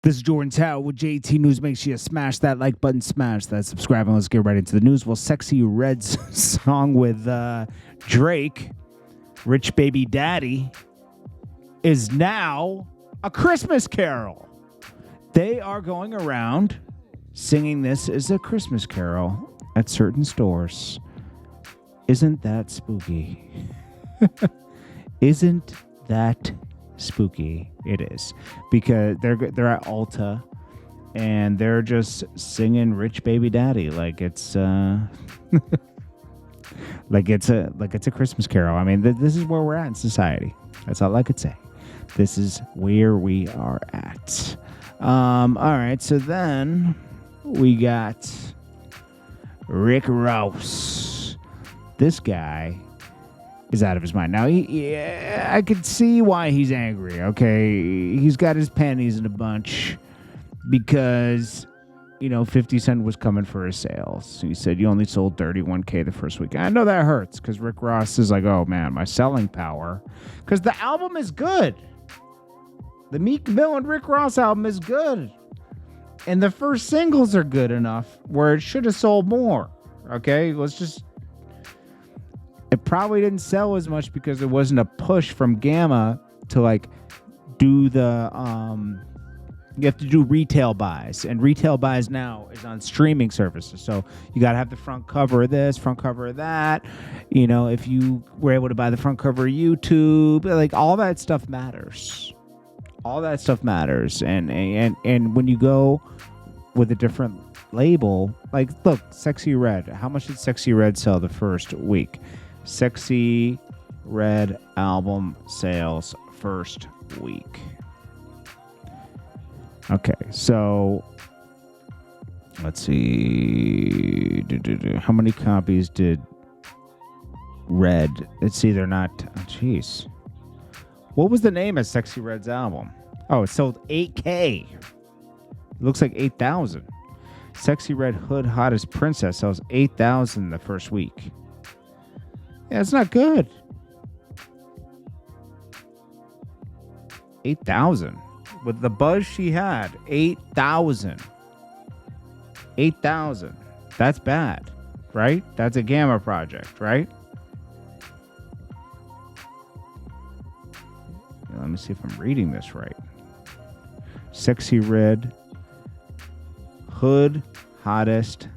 This is Jordan Tower with JT News. Make sure you smash that like button, smash that subscribe, and let's get right into the news. Well, Sexy Red's song with Drake, Rich Baby Daddy, is now a Christmas carol. They are going around singing this as a Christmas carol at certain stores. Isn't that spooky? Isn't that spooky? It is, because they're at Ulta and they're just singing Rich Baby Daddy like it's like it's a Christmas carol. I mean, this is where we're at in society. That's all I could say. This is where we are at. All right, so then we got Rick Ross. This guy is out of his mind. Now, I could see why he's angry, okay? He's got his panties in a bunch because, 50 Cent was coming for his sales. He said, you only sold 31K the first week. I know that hurts because Rick Ross is like, oh, man, my selling power. Because the album is good. The Meek Mill and Rick Ross album is good. And the first singles are good enough where it should have sold more, okay? It probably didn't sell as much because there wasn't a push from Gamma to do the you have to do retail buys, and retail buys now is on streaming services. So you got to have the front cover of this, front cover of that. If you were able to buy the front cover of YouTube, all that stuff matters. All that stuff matters, and when you go with a different label, look, Sexy Red. How much did Sexy Red sell the first week? Sexy Red album sales first week. Okay, so let's see. How many copies did Red? Let's see, they're not. Oh, jeez. What was the name of Sexy Red's album? Oh, it sold 8K. It looks like 8,000. Sexy Red Hood Hottest Princess sells 8,000 the first week. Yeah, it's not good. 8,000. With the buzz she had, 8,000. 8,000. That's bad, right? That's a Gamma project, right? Let me see if I'm reading this right. Sexy Red Hood Hottest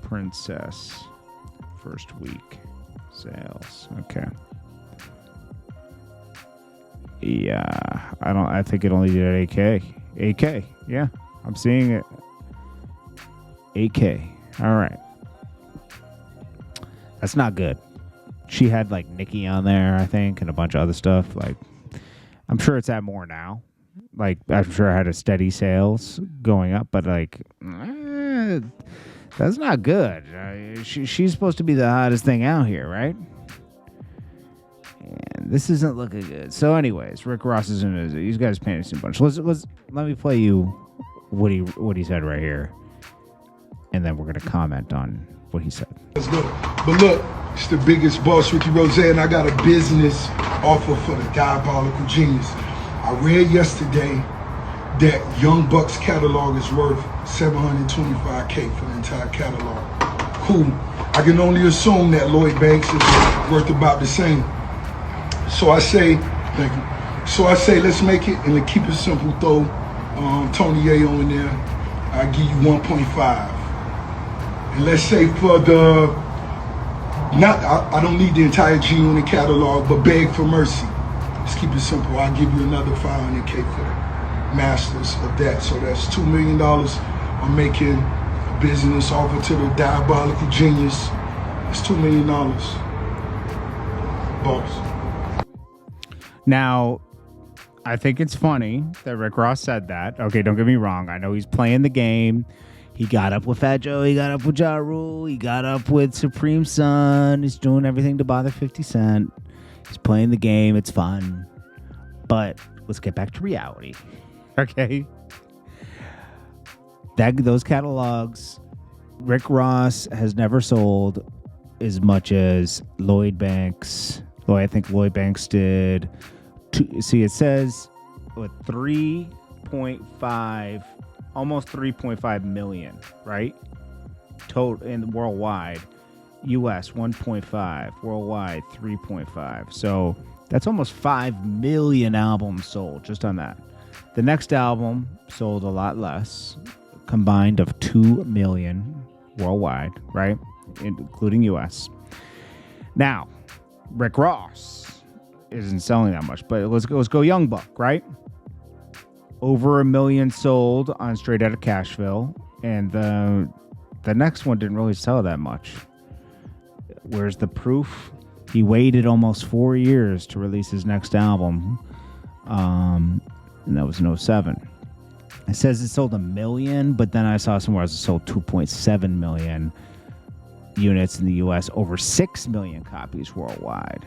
Princess first week sales. Okay. Yeah, I think it only did 8K. 8K. Yeah, I'm seeing it. 8K. All right. That's not good. She had Nicki on there, I think, and a bunch of other stuff. I'm sure it's at more now. I'm sure I had a steady sales going up, but that's not good. She's supposed to be the hottest thing out here, right? And this isn't looking good. So, anyways, Rick Ross is he's got his panties in a bunch. Let me play you what he said right here, and then we're gonna comment on what he said. Let's go. But look, it's the biggest boss, Ricky Rose, and I got a business offer for the diabolical genius. I read yesterday that Young Buck's catalog is worth $725K for the entire catalog. Cool. I can only assume that Lloyd Banks is worth about the same. So I say, thank you. So I say, let's make it and keep it simple. Throw Tony Yayo in there. I give you 1.5. And let's say for I don't need the entire G-Unit catalog, but beg for mercy. Let's keep it simple. I'll give you another 500K for the masters of that. So that's $2 million. I'm making a business offer to the diabolical genius. It's $2 million. Boss. Now, I think it's funny that Rick Ross said that. Okay, don't get me wrong. I know he's playing the game. He got up with Fat Joe. He got up with Ja Rule. He got up with Supreme Sun. He's doing everything to bother 50 Cent. He's playing the game. It's fun. But let's get back to reality. Okay? Those catalogs, Rick Ross has never sold as much as Lloyd Banks. I think Lloyd Banks did. It says with 3 3.5, almost 3.5 million, right? Total in worldwide. US 1.5, worldwide 3.5. So that's almost 5 million albums sold just on that. The next album sold a lot less, combined of 2 million worldwide, right? Including US. Now, Rick Ross isn't selling that much, but let's go Young Buck, right? Over 1 million sold on Straight Outta Cashville, and the next one didn't really sell that much. Where's the proof? He waited almost 4 years to release his next album, and that was in 2007. It says it sold 1 million, but then I saw somewhere else it sold 2.7 million units in the U.S., over 6 million copies worldwide.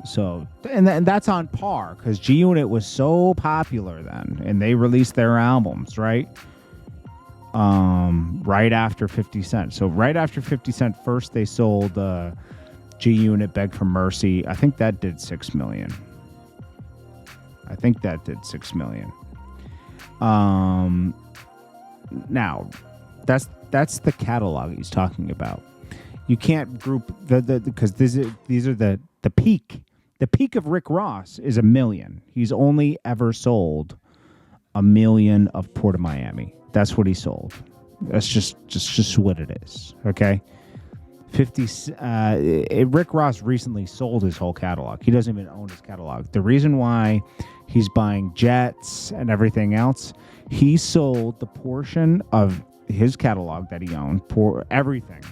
So, and that's on par, because G-Unit was so popular then, and they released their albums, right? Right after 50 Cent. So right after 50 Cent, first they sold G-Unit, Beg for Mercy. I think that did 6 million. Now, that's the catalog he's talking about. You can't group because these are the peak. The peak of Rick Ross is 1 million. He's only ever sold 1 million of Port of Miami. That's what he sold. That's just what it is. Okay. Rick Ross recently sold his whole catalog. He doesn't even own his catalog. The reason why he's buying jets and everything else, he sold the portion of his catalog that he owned for everything.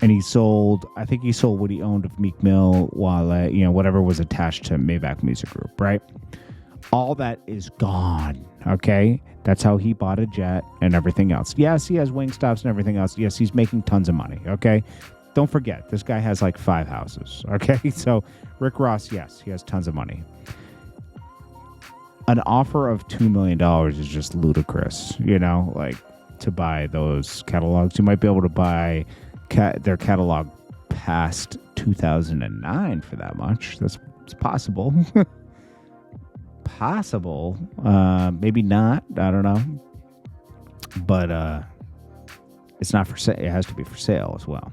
And I think he sold what he owned of Meek Mill, Wale, whatever was attached to Maybach Music Group, right? All that is gone, okay? That's how he bought a jet and everything else. Yes, he has Wingstops and everything else. Yes, he's making tons of money, okay? Don't forget, this guy has like 5 houses, okay? So Rick Ross, yes, he has tons of money. An offer of $2 million is just ludicrous, to buy those catalogs. You might be able to buy their catalog past 2009 for that much. It's possible. Possible. Maybe not. I don't know. But it's not for sale. It has to be for sale as well.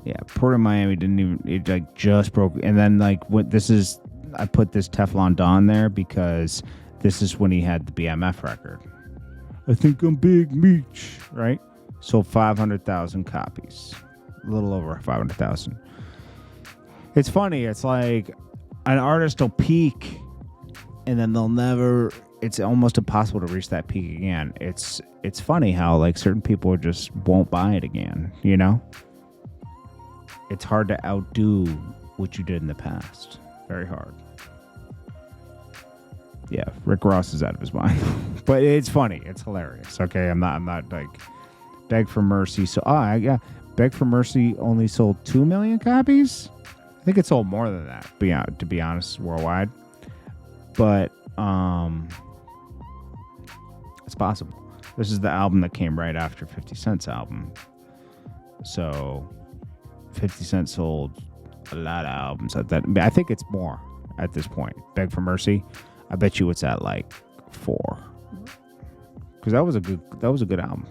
Yeah, Port of Miami didn't even. It just broke. And then I put this Teflon Don there because this is when he had the BMF record. I think I'm Big Meech, right? Sold 500,000 copies. A little over 500,000. It's funny. It's like an artist will peak and then they'll never, it's almost impossible to reach that peak again. It's funny how certain people just won't buy it again, It's hard to outdo what you did in the past. Very hard. Yeah, Rick Ross is out of his mind. But it's funny. It's hilarious. Okay, I'm not Beg for Mercy. So, Beg for Mercy only sold 2 million copies? I think it sold more than that, to be honest, worldwide. But it's possible. This is the album that came right after 50 Cent's album. So 50 Cent sold a lot of albums at that. I think it's more at this point. Beg for Mercy, I bet you it's at 4. Because that was a good album.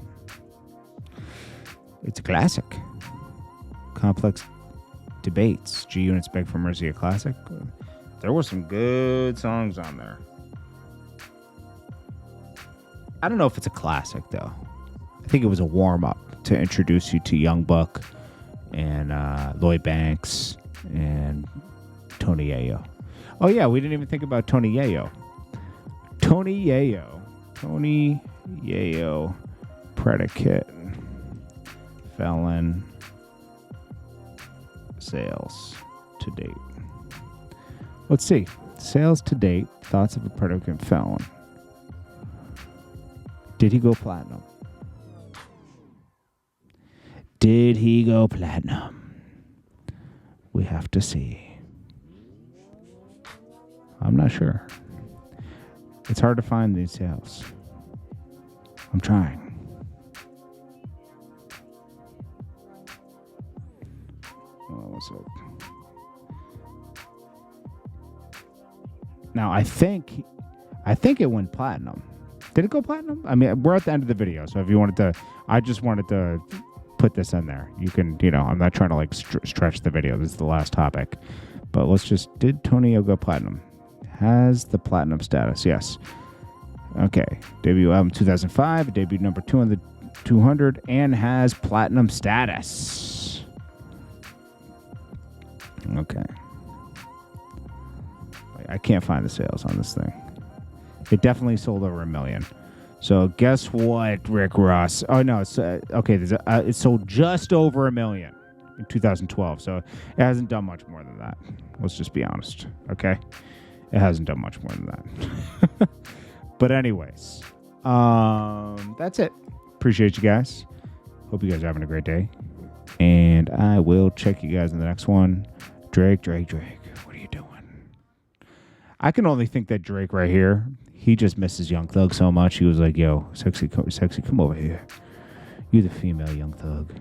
It's a classic. Complex Debates. G-Unit's Beg for Mercy, a classic. There were some good songs on there. I don't know if it's a classic, though. I think it was a warm-up to introduce you to Young Buck and Lloyd Banks and Tony Yayo. Oh, yeah, we didn't even think about Tony Yayo. Tony Yayo, predicate, felon, sales to date. Let's see. Sales to date, thoughts of a predicate felon. Did he go platinum? We have to see. I'm not sure. It's hard to find these sales. I'm trying. What's up? Now, I think it went platinum. Did it go platinum? I mean, we're at the end of the video, so if you wanted to, I just wanted to put this in there. You can, I'm not trying to like stretch the video. This is the last topic. But let's just, did Tonio go platinum? Has the platinum status, yes. Okay, debut album 2005, debut number 2 on the 200, and has platinum status. Okay. I can't find the sales on this thing. It definitely sold over 1 million. So guess what, Rick Ross? Oh, no, it's, okay, it sold just over 1 million in 2012. So it hasn't done much more than that. Let's just be honest, okay? It hasn't done much more than that. But anyways, that's it. Appreciate you guys. Hope you guys are having a great day. And I will check you guys in the next one. Drake, what are you doing? I can only think that Drake right here, he just misses Young Thug so much. He was like, yo, sexy, come over here. You the female Young Thug.